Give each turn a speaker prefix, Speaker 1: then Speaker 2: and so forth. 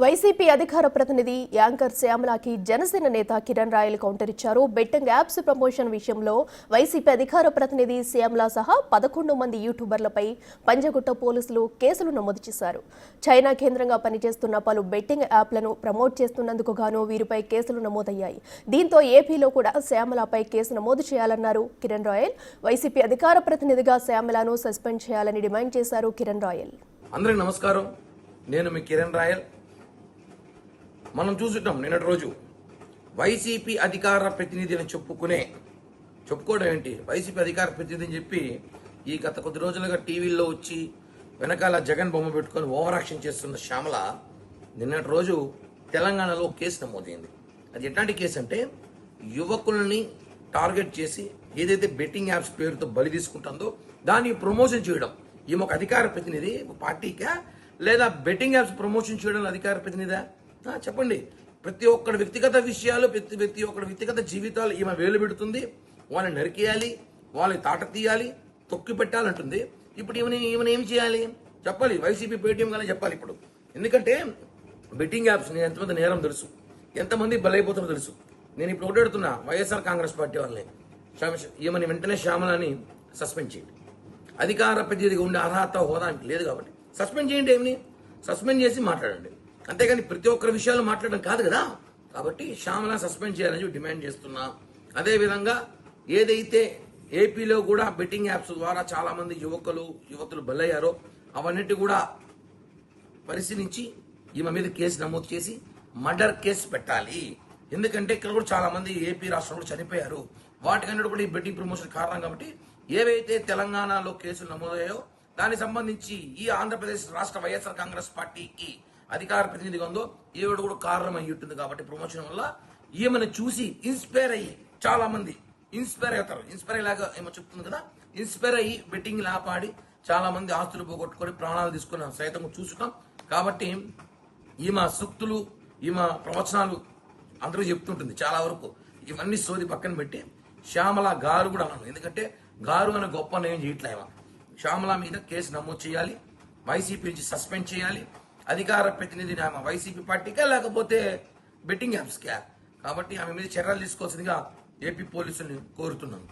Speaker 1: YCP అధికార ప్రతినిధి anchor శ్యామలాకి Janasena నేత కిరణ్ రాయల్ కౌంటర్ ఇచ్చారు. బెట్టింగ్ యాప్స్ ప్రమోషన్ విషయంలో వైసీపీ అధికార ప్రతినిధి శ్యామల సహా 11 మంది యూట్యూబర్లపై పంజగుట్ట పోలీసులు కేసులు నమోదు చేశారు. చైనా కేంద్రంగా పనిచేస్తున్న పలు బెట్టింగ్ యాప్లను ప్రమోట్ చేస్తున్నందుకు గాను వీరిపై కేసులు నమోదయ్యాయి. దీంతో ఏపీలో కూడా శ్యామలపై కేసు నమోదు చేయాలన్నారు కిరణ్ రాయల్. వైసీపీ అధికార ప్రతినిధిగా శ్యామలను సస్పెండ్ చేయాలని డిమాండ్ చేశారు కిరణ్ రాయల్.
Speaker 2: అందరికీ నమస్కారం. నేను మీ కిరణ్ రాయల్. మనం చూసుంటాం నిన్నటి రోజు వైసీపీ అధికార ప్రతినిధి అని చెప్పుకోవడం ఏంటి, వైసీపీ అధికార ప్రతినిధి అని చెప్పి ఈ గత కొద్ది రోజులుగా టీవీల్లో వచ్చి వెనకాల జగన్ బొమ్మ పెట్టుకొని ఓవర్ యాక్షన్ చేస్తున్న శ్యామల నిన్నటి రోజు తెలంగాణలో కేసు నమోదైంది. అది ఎట్లాంటి కేసు అంటే, యువకుల్ని టార్గెట్ చేసి ఏదైతే బెట్టింగ్ యాప్స్ పేరుతో బలి తీసుకుంటుందో దాన్ని ప్రమోషన్ చేయడం. ఈమె ఒక అధికార ప్రతినిధి పార్టీకా, లేదా బెట్టింగ్ యాప్స్ ప్రమోషన్ చేయడం అధికార ప్రతినిధా? చెప్పండి. ప్రతి ఒక్కడి వ్యక్తిగత విషయాలు, ప్రతి ఒక్కడి వ్యక్తిగత జీవితాలు ఈమె వేలు పెడుతుంది. వాళ్ళని నరికేయాలి, వాళ్ళని తాట తీయాలి, తొక్కి పెట్టాలంటుంది. ఇప్పుడు ఈమెను ఏం చేయాలి చెప్పాలి. వైసీపీ పేటీఎం కానీ చెప్పాలి ఇప్పుడు. ఎందుకంటే బెట్టింగ్ యాప్స్ ఎంతమంది నేరం తెలుసు, ఎంతమంది బలైపోతారో తెలుసు. నేను ఇప్పుడు ఒకటి అడుగుతున్నా వైఎస్ఆర్ కాంగ్రెస్ పార్టీ వాళ్ళని, ఈమెని వెంటనే శ్యామలని సస్పెండ్ చేయండి. అధికార ప్రతినిధిగా ఉండే అర్హత హోదా లేదు కాబట్టి సస్పెండ్ చేయండి. ఏమని సస్పెండ్ చేసి మాట్లాడండి, అంతేగాని ప్రతి ఒక్కరి విషయాలు మాట్లాడడం కాదు కదా. కాబట్టి శ్యామల సస్పెండ్ చేయాలని డిమాండ్ చేస్తున్నా. అదేవిధంగా ఏదైతే ఏపీలో కూడా బెట్టింగ్ యాప్స్ ద్వారా చాలా మంది యువతులు బలయ్యారో అవన్నిటి కూడా పరిశీలించి ఈమె మీద కేసు నమోదు చేసి మర్డర్ కేసు పెట్టాలి. ఎందుకంటే ఇక్కడ కూడా చాలా మంది ఏపీ రాష్ట్రంలో చనిపోయారు. వాటికన్నా కూడా ఈ బెట్టింగ్ ప్రమోషన్ కారణం. కాబట్టి ఏవైతే తెలంగాణలో కేసులు నమోదయ్యాయో దానికి సంబంధించి ఈ ఆంధ్రప్రదేశ్ రాష్ట్ర వైఎస్ఆర్ కాంగ్రెస్ పార్టీకి అధికార ప్రతినిధిగా ఉందో ఈవిడ కూడా కారణం అయ్యి ఉంటుంది. కాబట్టి ప్రమోషన్ వల్ల ఈమెను చూసి ఇన్స్పైర్ అయ్యి చాలా మంది ఇన్స్పైర్ అవుతారు. ఇన్స్పైర్ అయ్యేలాగా ఏమో చెప్తుంది కదా, ఇన్స్పైర్ అయ్యి బెట్టింగ్ లాపాడి చాలా మంది ఆస్తులు పోగొట్టుకొని ప్రాణాలు తీసుకున్న సైతం చూసుకుంటాం. కాబట్టి ఈమె సూక్తులు, ఈమె ప్రవచనాలు అందరూ చెప్తుంటుంది చాలా వరకు. ఇవన్నీ సోది పక్కన పెట్టి శ్యామల గారు కూడా అన్నాను. ఎందుకంటే గారు అనే గొప్ప నేను చేయట్లేమా. శ్యామల మీద కేసు నమోదు చేయాలి, వైసీపీ నుంచి సస్పెండ్ చేయాలి. అధికార ప్రతినిధిని ఆమె వైసీపీ పార్టీకా లేకపోతే బెట్టింగ్ యాప్స్కా. కాబట్టి ఆమె మీద చర్యలు తీసుకోవాల్సిందిగా ఏపీ పోలీసుల్ని కోరుతున్నాను.